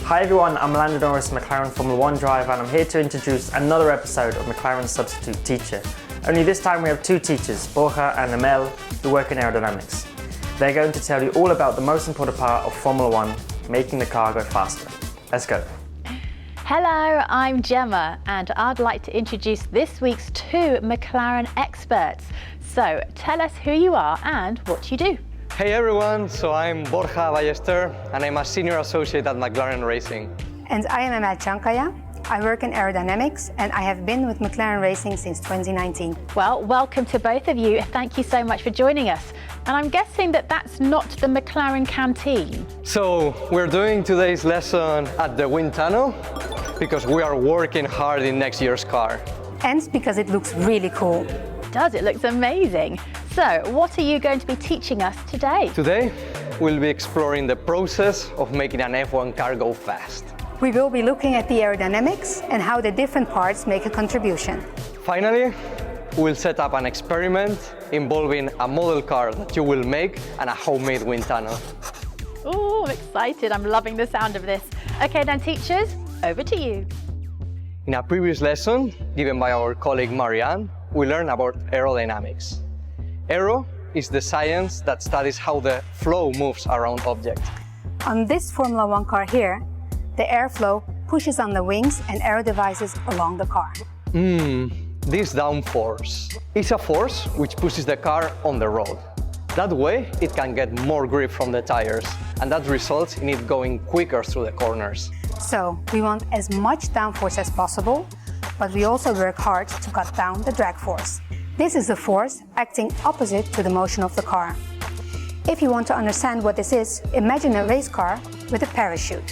Hi everyone, I'm Lando Norris, McLaren Formula 1 driver, and I'm here to introduce another episode of McLaren's Substitute Teacher. Only this time we have two teachers, Borja and Amel, who work in aerodynamics. They're going to tell you all about the most important part of Formula 1, making the car go faster. Let's go. Hello, I'm Gemma, and I'd like to introduce this week's two McLaren experts. So tell us who you are and what you do. Hey everyone, so I'm Borja Ballester and I'm a senior associate at McLaren Racing. And I am Amel Chankaya. I work in aerodynamics and I have been with McLaren Racing since 2019. Well, welcome to both of you. Thank you so much for joining us. And I'm guessing that that's not the McLaren canteen. So we're doing today's lesson at the wind tunnel because we are working hard in next year's car. And because it looks really cool. It looks amazing. So what are you going to be teaching us today? Today, we'll be exploring the process of making an F1 car go fast. We will be looking at the aerodynamics and how the different parts make a contribution. Finally, we'll set up an experiment involving a model car that you will make and a homemade wind tunnel. Oh, I'm excited. I'm loving the sound of this. Okay then, teachers, over to you. In a previous lesson given by our colleague Marianne, we learned about aerodynamics. Aero is the science that studies how the flow moves around objects. On this Formula 1 car here, the airflow pushes on the wings and aero devices along the car. This downforce is a force which pushes the car on the road. That way, it can get more grip from the tires, and that results in it going quicker through the corners. So, we want as much downforce as possible, but we also work hard to cut down the drag force. This is the force acting opposite to the motion of the car. If you want to understand what this is, imagine a race car with a parachute.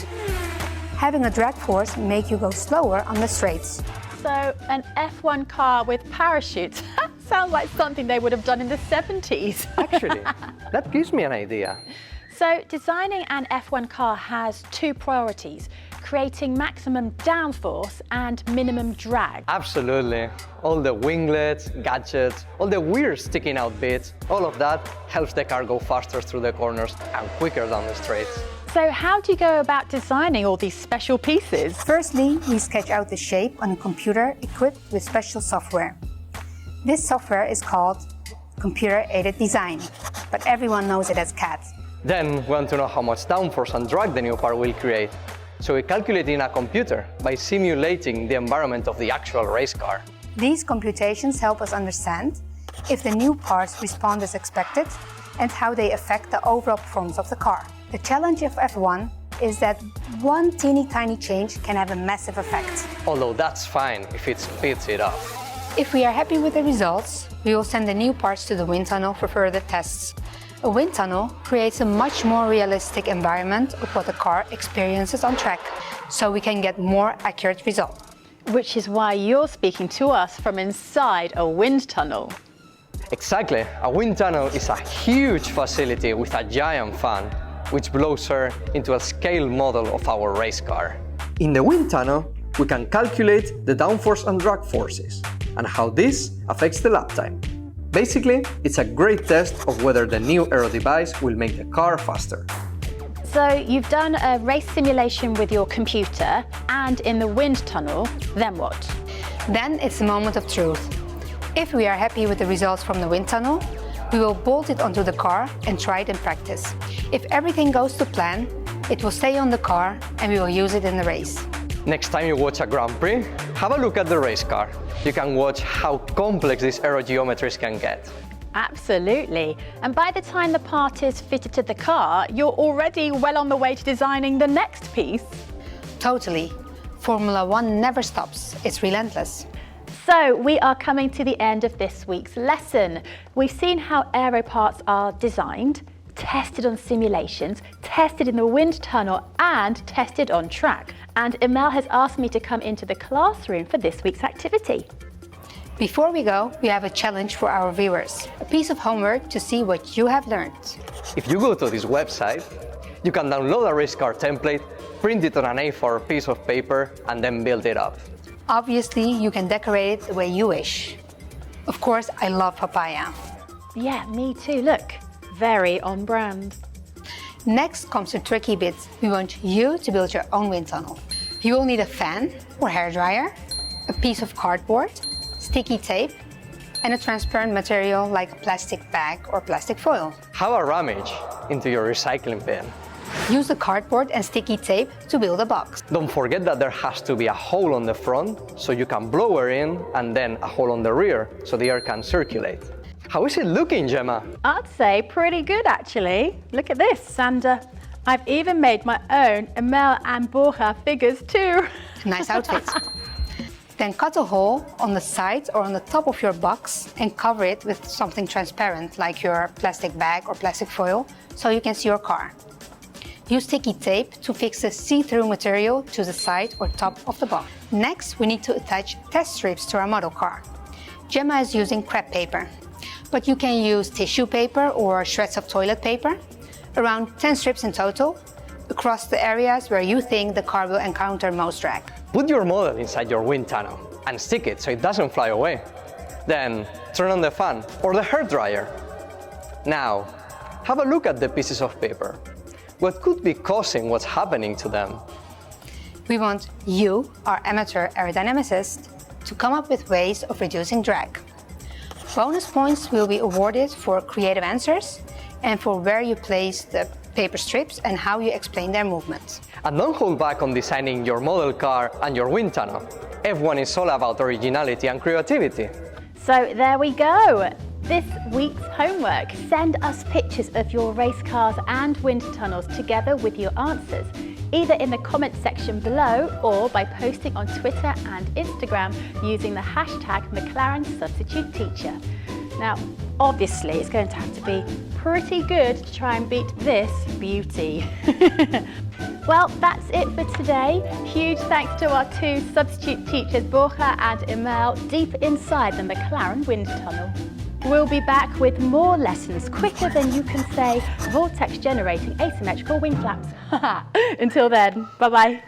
Having a drag force makes you go slower on the straights. So an F1 car with parachutes. Sounds like something they would have done in the 70s. Actually, that gives me an idea. So designing an F1 car has two priorities: creating maximum downforce and minimum drag. Absolutely. All the winglets, gadgets, all the weird sticking out bits, all of that helps the car go faster through the corners and quicker down the straights. So how do you go about designing all these special pieces? Firstly, we sketch out the shape on a computer equipped with special software. This software is called computer-aided design, but everyone knows it as CAD. Then we want to know how much downforce and drag the new part will create. So we calculate in a computer by simulating the environment of the actual race car. These computations help us understand if the new parts respond as expected and how they affect the overall performance of the car. The challenge of F1 is that one teeny tiny change can have a massive effect. Although that's fine if it speeds it up. If we are happy with the results, we will send the new parts to the wind tunnel for further tests. A wind tunnel creates a much more realistic environment of what the car experiences on track, so we can get more accurate results. Which is why you're speaking to us from inside a wind tunnel. Exactly. A wind tunnel is a huge facility with a giant fan, which blows air into a scale model of our race car. In the wind tunnel, we can calculate the downforce and drag forces, and how this affects the lap time. Basically, it's a great test of whether the new aero device will make the car faster. So you've done a race simulation with your computer and in the wind tunnel, then what? Then it's the moment of truth. If we are happy with the results from the wind tunnel, we will bolt it onto the car and try it in practice. If everything goes to plan, it will stay on the car and we will use it in the race. Next time you watch a Grand Prix, have a look at the race car. You can watch how complex these aerogeometries can get. Absolutely. And by the time the part is fitted to the car, you're already well on the way to designing the next piece. Totally. Formula 1 never stops. It's relentless. So we are coming to the end of this week's lesson. We've seen how aero parts are designed, tested on simulations, tested in the wind tunnel and tested on track. And Amel has asked me to come into the classroom for this week's activity. Before we go, we have a challenge for our viewers. A piece of homework to see what you have learned. If you go to this website, you can download a race car template, print it on an A4 piece of paper and then build it up. Obviously, you can decorate it the way you wish. Of course, I love papaya. Yeah, me too. Look, very on brand. Next comes the tricky bit. We want you to build your own wind tunnel. You will need a fan or hairdryer, a piece of cardboard, sticky tape, and a transparent material like a plastic bag or plastic foil. Have a rummage into your recycling bin. Use the cardboard and sticky tape to build a box. Don't forget that there has to be a hole on the front so you can blow air in, and then a hole on the rear so the air can circulate. How is it looking, Gemma? I'd say pretty good actually. Look at this, and I've even made my own Emel and Borja figures too. Nice outfit. Then cut a hole on the side or on the top of your box and cover it with something transparent like your plastic bag or plastic foil so you can see your car. Use sticky tape to fix the see-through material to the side or top of the box. Next, we need to attach test strips to our model car. Gemma is using crepe paper, but you can use tissue paper or shreds of toilet paper, around 10 strips in total, across the areas where you think the car will encounter most drag. Put your model inside your wind tunnel and stick it so it doesn't fly away. Then turn on the fan or the hairdryer. Now, have a look at the pieces of paper. What could be causing what's happening to them? We want you, our amateur aerodynamicist, to come up with ways of reducing drag. Bonus points will be awarded for creative answers and for where you place the paper strips and how you explain their movement. And don't hold back on designing your model car and your wind tunnel. F1 is all about originality and creativity. So there we go. This week's homework. Send us pictures of your race cars and wind tunnels together with your answers, either in the comment section below or by posting on Twitter and Instagram using the hashtag McLaren Substitute Teacher. Now, obviously, it's going to have to be pretty good to try and beat this beauty. Well, that's it for today. Huge thanks to our two substitute teachers, Borja and Emel, deep inside the McLaren wind tunnel. We'll be back with more lessons quicker than you can say vortex generating asymmetrical wing flaps. Until then, bye-bye.